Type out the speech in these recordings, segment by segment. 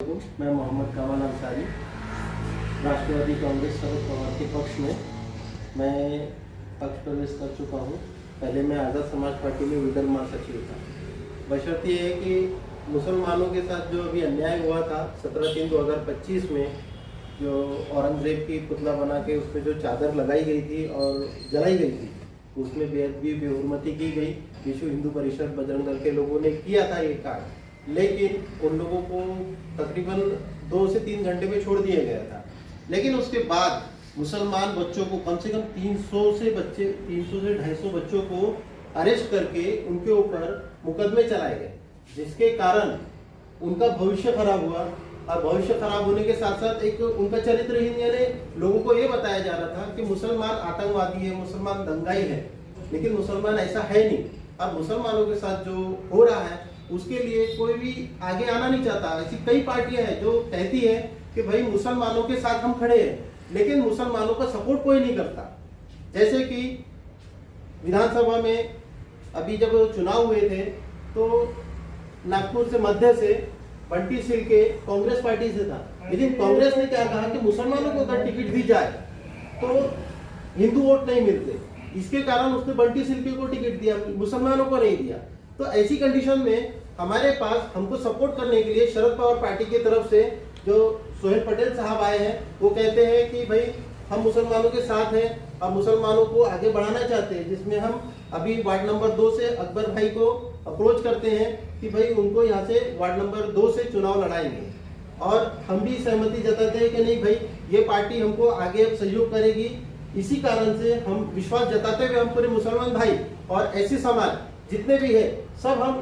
मैं मोहम्मद कामल अंसारी राष्ट्रवादी कांग्रेस शरद पवार के पक्ष में मैं पक्ष प्रवेश कर चुका हूँ। पहले मैं आज़ाद समाज पार्टी में विदर्भ महासचिव था। बशर्ते ये है कि मुसलमानों के साथ जो अभी अन्याय हुआ था 17/3/2025 में, जो औरंगजेब की पुतला बना के उसमें जो चादर लगाई गई थी और जलाई गई थी, उसमें बेअदबी बेहुरमती की गई। विश्व हिंदू परिषद बजरंग दल के लोगों ने किया था ये कार्य, लेकिन उन लोगों को तकरीबन 2 से 3 घंटे में छोड़ दिया गया था। लेकिन उसके बाद मुसलमान बच्चों को कम से कम 300 से 250 बच्चों को अरेस्ट करके उनके ऊपर मुकदमे चलाए गए, जिसके कारण उनका भविष्य खराब हुआ। और भविष्य खराब होने के साथ साथ एक उनका चरित्रहीन, यानी लोगों को ये बताया जा रहा था कि मुसलमान आतंकवादी है, मुसलमान दंगाई है, लेकिन मुसलमान ऐसा है नहीं। अब मुसलमानों के साथ जो हो रहा है उसके लिए कोई भी आगे आना नहीं चाहता। ऐसी कई पार्टियां हैं जो कहती है कि भाई मुसलमानों के साथ हम खड़े हैं, लेकिन मुसलमानों का सपोर्ट कोई नहीं करता। जैसे कि विधानसभा में अभी जब चुनाव हुए थे तो नागपुर से मध्य से बंटी सिल के कांग्रेस पार्टी से था, लेकिन कांग्रेस ने क्या कहा कि मुसलमानों को अगर टिकट दी जाए तो हिंदू वोट नहीं मिलते। इसके कारण उसने बंटी सिल्के को टिकट दिया, मुसलमानों को नहीं दिया। तो ऐसी कंडीशन में हमारे पास हमको सपोर्ट करने के लिए शरद पवार पार्टी की तरफ से जो सोहेल पटेल साहब आए हैं, वो कहते हैं कि भाई हम मुसलमानों के साथ हैं और मुसलमानों को आगे बढ़ाना चाहते हैं, जिसमें हम अभी वार्ड नंबर 2 से अकबर भाई को अप्रोच करते हैं कि भाई उनको यहाँ से वार्ड नंबर 2 से चुनाव लड़ाएंगे। और हम भी सहमति जताते हैं कि नहीं भाई, ये पार्टी हमको आगे अब सहयोग करेगी। इसी कारण से हम विश्वास जताते हुए हम पूरे मुसलमान भाई और ऐसे समाज जितने भी है सब हम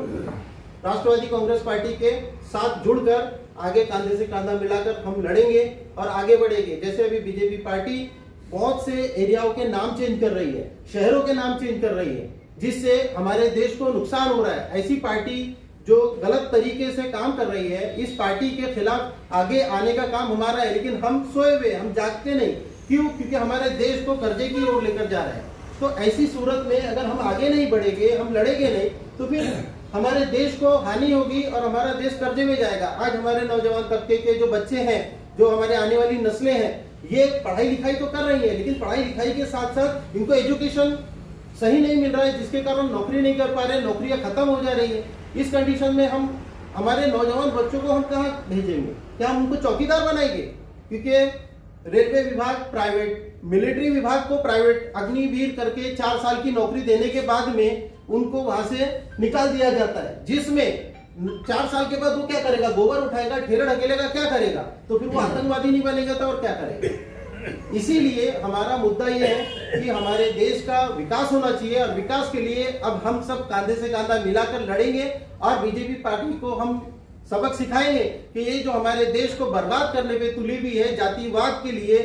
राष्ट्रवादी कांग्रेस पार्टी के साथ जुड़कर आगे कांधे से कांधा मिलाकर हम लड़ेंगे और आगे बढ़ेंगे। जैसे अभी बीजेपी पार्टी बहुत से एरियाओं के नाम चेंज कर रही है, शहरों के नाम चेंज कर रही है, जिससे हमारे देश को नुकसान हो रहा है। ऐसी पार्टी जो गलत तरीके से काम कर रही है, इस पार्टी के खिलाफ आगे आने का काम हमारा है। लेकिन हम सोए हुए, हम जागते नहीं। क्यों? क्योंकि हमारे देश को कर्जे की ओर लेकर जा रहे हैं। तो ऐसी सूरत में अगर हम आगे नहीं बढ़ेंगे, हम लड़ेंगे नहीं, तो फिर हमारे देश को हानि होगी और हमारा देश कर्जे में जाएगा। आज हमारे नौजवान तबके के जो बच्चे हैं, जो हमारे आने वाली नस्लें हैं, ये पढ़ाई लिखाई तो कर रही है, लेकिन पढ़ाई लिखाई के साथ साथ इनको एजुकेशन सही नहीं मिल रहा है, जिसके कारण नौकरी नहीं कर पा रहे, नौकरियां खत्म हो जा रही है। इस कंडीशन में हम हमारे नौजवान बच्चों को हम कहाँ भेजेंगे? क्या हम उनको चौकीदार बनाएंगे? क्योंकि रेलवे विभाग प्राइवेट, मिलिट्री विभाग को प्राइवेट, अग्निवीर करके 4 साल की नौकरी देने के बाद में उनको वहां से निकाल दिया जाता है, जिसमें 4 साल के बाद वो क्या करेगा? गोबर उठाएगा, ठेला ढकेलेगा, क्या करेगा? तो फिर वो आतंकवादी नहीं बनेगा तो और क्या करेगा? इसीलिए हमारा मुद्दा ये है कि हमारे देश का विकास होना चाहिए, और विकास के लिए अब हम सब कांधे से कांधा मिलाकर लड़ेंगे और बीजेपी पार्टी को हम सबक सिखाएंगे कि ये जो हमारे देश को बर्बाद करने पे तुली हुई है जातिवाद के लिए,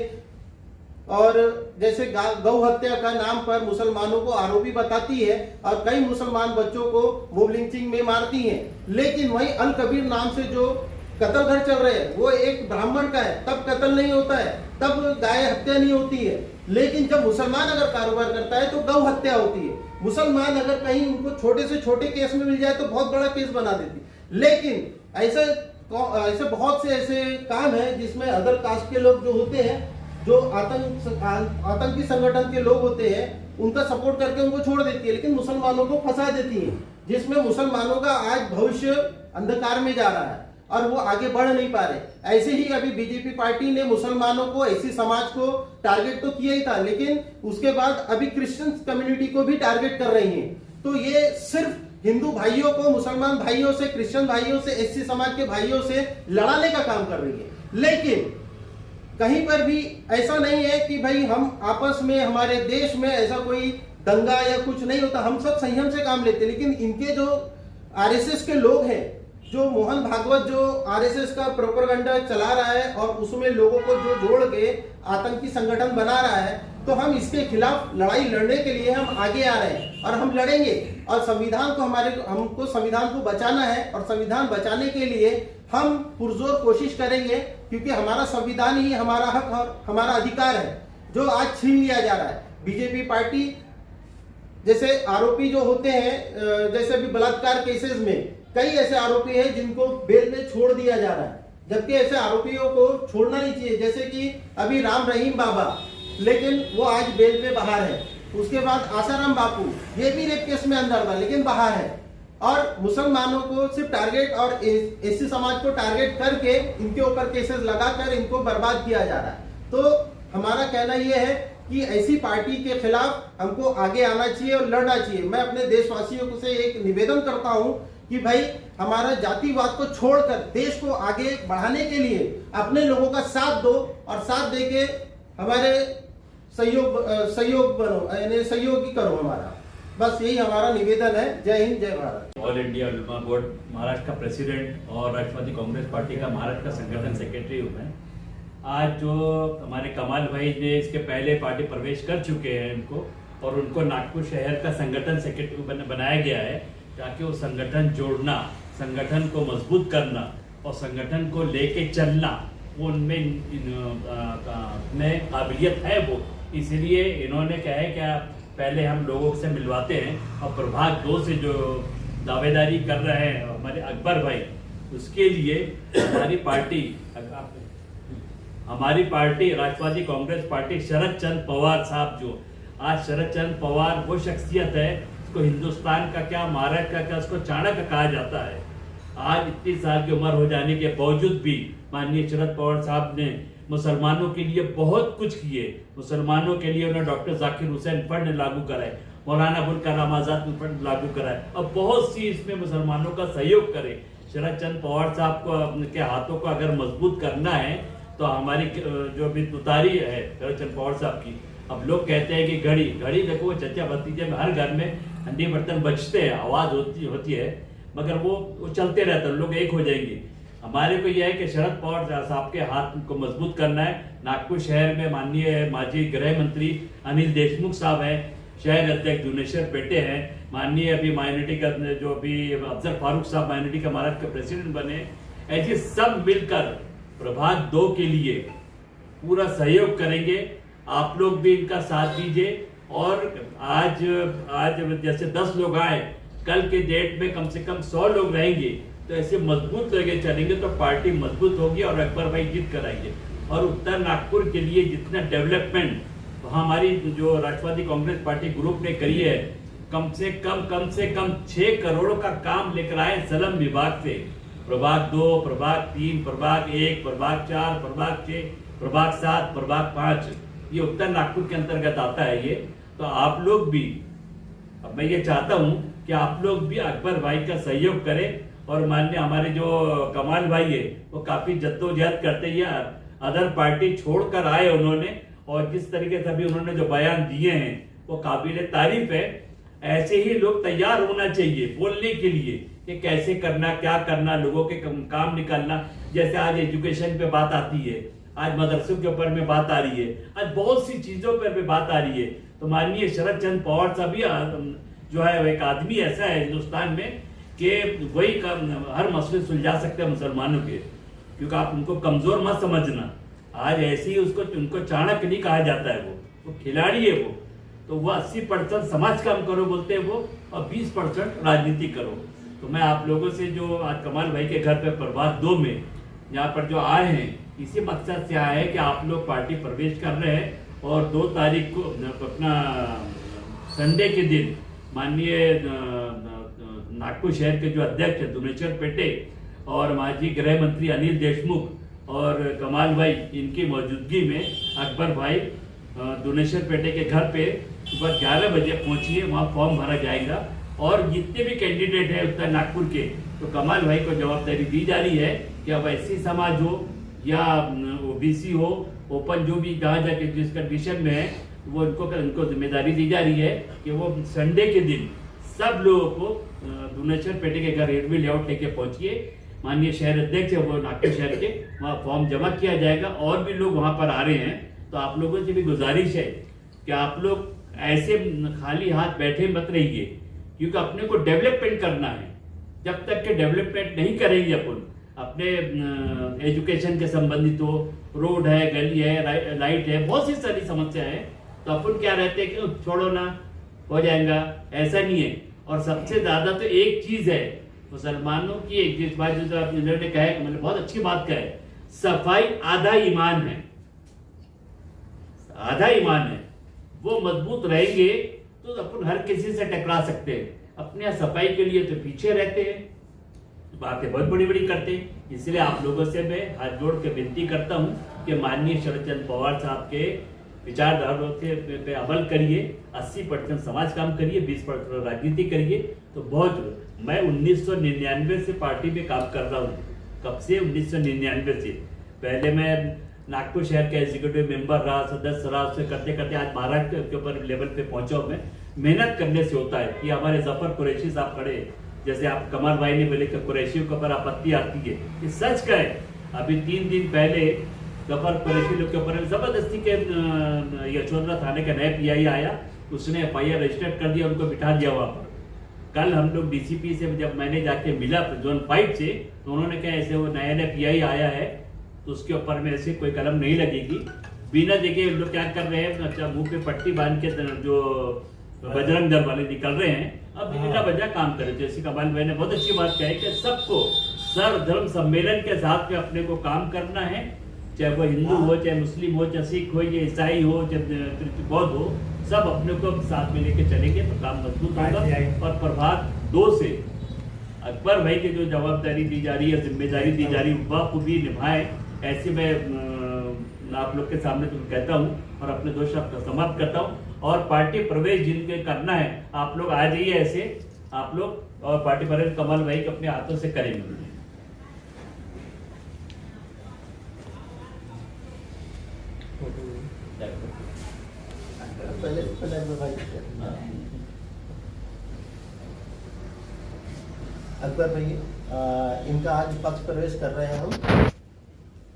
और जैसे गौ हत्या का नाम पर मुसलमानों को आरोपी बताती है और कई मुसलमान बच्चों को मोब लिंचिंग में मारती है, लेकिन वहीं अल कबीर नाम से जो कत्ल घर चल रहे हैं वो एक ब्राह्मण का है, तब कत्ल नहीं होता है, तब गाय हत्या नहीं होती है। लेकिन जब मुसलमान अगर कारोबार करता है तो गौ हत्या होती है। मुसलमान अगर कहीं उनको छोटे से छोटे केस में मिल जाए तो बहुत बड़ा केस बना देती है। लेकिन ऐसे बहुत से ऐसे काम है जिसमें अदर कास्ट के लोग जो होते हैं, जो आतंकी संगठन के लोग होते हैं, उनका सपोर्ट करके उनको छोड़ देती है, लेकिन मुसलमानों को फंसा देती है, जिसमें मुसलमानों का आज भविष्य अंधकार में जा रहा है और वो आगे बढ़ नहीं पा रहे। ऐसे ही अभी बीजेपी पार्टी ने मुसलमानों को, ऐसी समाज को टारगेट तो किया ही था, लेकिन उसके बाद अभी क्रिश्चियन कम्युनिटी को भी टारगेट कर रही है। तो ये सिर्फ हिंदू भाइयों को मुसलमान भाइयों से, क्रिश्चियन भाइयों से, एससी समाज के भाइयों से लड़ाने का काम कर रही है। लेकिन कहीं पर भी ऐसा नहीं है कि भाई हम आपस में, हमारे देश में ऐसा कोई दंगा या कुछ नहीं होता, हम सब संयम से काम लेते हैं। लेकिन इनके जो आरएसएस के लोग हैं, जो मोहन भागवत जो आरएसएस का प्रोपेगेंडा चला रहा है और उसमें लोगों को जो जोड़ के आतंकी संगठन बना रहा है, तो हम इसके खिलाफ लड़ाई लड़ने के लिए हम आगे आ रहे हैं और हम लड़ेंगे। और संविधान को हमको संविधान को बचाना है, और संविधान बचाने के लिए हम पुरजोर कोशिश करेंगे, क्योंकि हमारा संविधान ही हमारा हक और हमारा अधिकार है जो आज छीन लिया जा रहा है। बीजेपी पार्टी जैसे आरोपी जो होते हैं, जैसे अभी बलात्कार केसेस में कई ऐसे आरोपी हैं जिनको बेल में छोड़ दिया जा रहा है, जबकि ऐसे आरोपियों को छोड़ना नहीं चाहिए। जैसे कि अभी राम रहीम बाबा, लेकिन वो आज बेल पे बाहर है। उसके बाद आसाराम बापू, ये भी रेप केस में अंदर था लेकिन बाहर है। और मुसलमानों को सिर्फ टारगेट और एससी समाज को टारगेट करके इनके ऊपर केसेस लगाकर इनको बर्बाद किया जा रहा है। तो हमारा कहना यह है कि ऐसी पार्टी के खिलाफ हमको आगे आना चाहिए और लड़ना चाहिए। मैं अपने देशवासियों को से एक निवेदन करता हूं कि भाई हमारा जातिवाद को छोड़कर देश को आगे बढ़ाने के लिए अपने लोगों का साथ दो और साथ देके हमारे सहयोग बनो, यानी सहयोगी करो हमारा। बस यही हमारा निवेदन है। जय हिंद, जय भारत। ऑल इंडिया उलमा बोर्ड महाराष्ट्र का प्रेसिडेंट और राष्ट्रवादी कांग्रेस पार्टी का महाराष्ट्र का संगठन सेक्रेटरी हूँ मैं। आज जो हमारे कमाल भाई ने इसके पहले पार्टी प्रवेश कर चुके हैं इनको, और उनको नागपुर शहर का संगठन सेक्रेटरी बनाया गया है ताकि वो संगठन जोड़ना, संगठन को मजबूत करना और संगठन को लेके चलना, वो उनमें काबिलियत है वो। इसलिए इन्होंने कहा है कि पहले हम लोगों से मिलवाते हैं, और प्रभाग 2 से जो दावेदारी कर रहे हैं हमारे अकबर भाई, उसके लिए हमारी पार्टी राष्ट्रवादी कांग्रेस पार्टी शरद चंद्र पवार साहब, जो आज शरद चंद्र पवार वो शख्सियत है उसको हिंदुस्तान का क्या, महाराष्ट्र का क्या, उसको चाणक्य कहा जाता है। आज इतनी साल की उम्र हो जाने के बावजूद भी माननीय शरद पवार साहब ने मुसलमानों के लिए बहुत कुछ किए। मुसलमानों के लिए उन्होंने डॉक्टर जाकिर हुसैन फंड लागू कराए, मौलाना अबुल कलाम आजाद फंड लागू कराए, और बहुत सी इसमें मुसलमानों का सहयोग करे। शरद चंद्र पवार साहब को के हाथों को अगर मजबूत करना है तो हमारी जो भी तुतारी है शरद चंद्र पवार साहब की। अब लोग कहते हैं कि घड़ी देखो, वो चचा भतीजे में हर घर में हंडी बर्तन बजते हैं, आवाज होती है, मगर वो चलते रहते हैं, लोग एक हो जाएंगे। हमारे को यह है कि शरद पवार साहब के हाथ को मजबूत करना है। नागपुर शहर में माननीय माजी गृह मंत्री अनिल देशमुख साहब हैं, शहर अध्यक्ष दुनेश्वर पेटे हैं, माननीय अभी माइनॉरिटी का जो अभी अफजल फारूक साहब माइनॉरिटी का महाराष्ट्र के प्रेसिडेंट बने। ऐसे सब मिलकर प्रभाग 2 के लिए पूरा सहयोग करेंगे। आप लोग भी इनका साथ दीजिए। और आज जैसे 10 लोग आए, कल के डेट में कम से कम 100 लोग रहेंगे, तो ऐसे मजबूत लगे चलेंगे तो पार्टी मजबूत होगी और अकबर भाई जीत कर आएंगे। और उत्तर नागपुर के लिए जितना डेवलपमेंट हमारी जो राष्ट्रवादी कांग्रेस पार्टी ग्रुप ने करी है, कम से कम 6 करोड़ का काम लेकर आए सलम विभाग से। प्रभाग 2, प्रभाग 3, प्रभाग 1, प्रभाग 4, प्रभाग 6, प्रभाग 7, प्रभाग 5, ये उत्तर नागपुर के अंतर्गत आता है ये। तो आप लोग भी, अब मैं ये चाहता हूं कि आप लोग भी अकबर भाई का सहयोग करें। और माननीय हमारे जो कमाल भाई है वो काफी जद्दोजहद करते हैं, अदर पार्टी छोड़कर आए उन्होंने, और जिस तरीके से अभी उन्होंने जो बयान दिए हैं वो काबिल तारीफ है। ऐसे ही लोग तैयार होना चाहिए बोलने के लिए कि कैसे करना, क्या करना, लोगों के काम निकालना। जैसे आज एजुकेशन पे बात आती है, आज मदरसों के ऊपर में बात आ रही है, आज बहुत सी चीजों पर भी बात आ रही है। तो माननीय शरद चंद्र पवार साहब जो है एक आदमी ऐसा है हिंदुस्तान में कि वही हर मसले सुलझा सकते हैं मुसलमानों के, क्योंकि आप उनको कमजोर मत समझना। आज ऐसे ही उनको चाणक्य नहीं कहा जाता है, वो खिलाड़ी है वो। तो वो 80% समाज काम करो बोलते हैं वो, और 20% राजनीति करो। तो मैं आप लोगों से जो आज कमाल भाई के घर पे प्रभाग 2 में यहाँ पर जो आए हैं, इसी मकसद से आए हैं कि आप लोग पार्टी प्रवेश कर रहे हैं। और 2 तारीख को अपना संडे के दिन माननीय नागपुर शहर के जो अध्यक्ष है दुनेश्वर पेटे और माजी गृह मंत्री अनिल देशमुख और कमाल भाई, इनकी मौजूदगी में अकबर भाई दुनेश्वर पेटे के घर पे सुबह 11 बजे पहुंचिए, वहाँ फॉर्म भरा जाएगा। और जितने भी कैंडिडेट हैं उत्तर नागपुर के, तो कमाल भाई को जवाबदारी दी जा रही है कि अब एससी समाज हो या ओबीसी हो, ओपन जो भी जहाँ जाके जिस कंडीशन में है, वो उनको जिम्मेदारी दी जा रही है कि वो संडे के दिन सब लोगों को दुनेश्वर पेटे के घर रेडवी लेआउट लेके पहुंचिए। माननीय शहर अध्यक्ष है वो नागपुर शहर के, वहाँ फॉर्म जमा किया जाएगा। और भी लोग वहाँ पर आ रहे हैं, तो आप लोगों से भी गुजारिश है कि आप लोग ऐसे खाली हाथ बैठे मत रहिए, क्योंकि अपने को डेवलपमेंट करना है। जब तक के डेवलपमेंट नहीं करेंगे अपन अपने एजुकेशन के संबंधित हो, रोड है, गली है, लाइट है, बहुत सी सारी समस्या है, तो अपन क्या रहते हैं कि छोड़ो ना, हो जाएगा, ऐसा नहीं है। और सबसे ज्यादा तो एक चीज है मुसलमानों की एक जिस बात जो आपने ने कहा है, मैंने बहुत अच्छी बात कहा है, सफाई आधा ईमान है, आधा ईमान है। वो मजबूत रहेंगे तो अपन हर किसी से टकरा सकते हैं, अपने यहाँ सफाई के लिए तो पीछे रहते हैं, बातें बहुत बड़ी बड़ी करते हैं। इसलिए आप लोगों से मैं हाथ जोड़ के विनती करता हूं कि माननीय शरद चंद्र पवार साहब के विचारधारा पे अमल करिए, 80% समाज काम करिए, 20% राजनीति करिए तो बहुत। मैं 1999 से पार्टी में काम कर रहा हूँ। कब से? 1999 से। पहले मैं नागपुर शहर का एग्जीक्यूटिव मेंबर रहा, सदस्य रहा, उससे करते करते आज महाराष्ट्र के ऊपर लेवल पे पहुंचा हूं। मैं मेहनत करने से होता है। कि हमारे जफर कुरैशी साहब खड़े, जैसे आप कमल भाई ने बोले कि कुरैशियों के ऊपर आपत्ति आती है, ये सच का है। अभी 3 दिन पहले जफर कुरैशी लोग के ऊपर जबरदस्ती के यशोधरा थाने का नया पीआई आया, उसने FIR रजिस्टर कर दिया, उनको बिठा दिया वहां पर। कल हम लोग DCP से जब मैंने जाके मिला जोन 5 से, तो उन्होंने कहा ऐसे वो नया PI आया है तो उसके ऊपर में ऐसे कोई कलम नहीं लगेगी। बिना देखे लोग क्या कर रहे हैं, अच्छा मुंह पे पट्टी बांध के जो बजरंग दल वाले निकल रहे हैं, अब बिना वजह काम करे। जैसे कमाल भाई ने बहुत अच्छी बात कही कि सबको सर्व धर्म सम्मेलन के साथ में अपने को काम करना है, चाहे वो हिंदू हो, चाहे मुस्लिम हो, चाहे सिख हो, या ईसाई हो, चाहे बौद्ध हो, सब अपने को साथ में लेके चलेंगे तो काम मजबूत होगा। और प्रभात 2 से अकबर भाई की जो जवाबदारी दी जा रही है, जिम्मेदारी दी जा रही है, वह भी निभाए। ऐसे मैं आप लोग के सामने तो कहता हूँ और अपने 2 शब्द समाप्त करता हूँ। और पार्टी प्रवेश जिनके करना है, आप लोग आ जाइए ऐसे आप लोग, और पार्टी प्रवेश कमल भाई अपने हाथों से करेंगे। अकबर भाई, इनका आज पक्ष प्रवेश कर रहे हैं हम,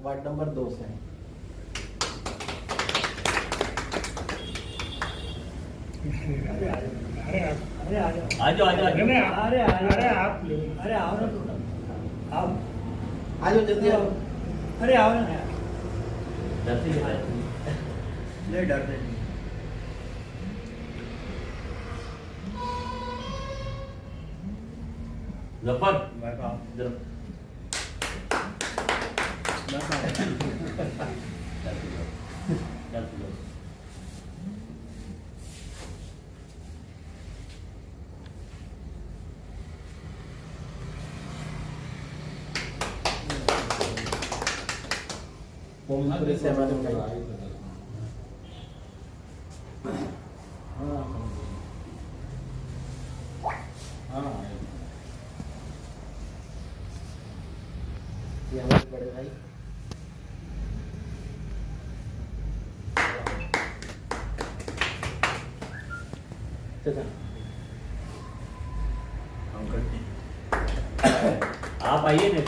वार्ड नंबर 2 से। आ जाओ जल्दी आओ। अरे आओ ना, नहीं डरते नहीं। जफर पूरे से हमारे ये हमारे बड़े भाई, आप आइए ना।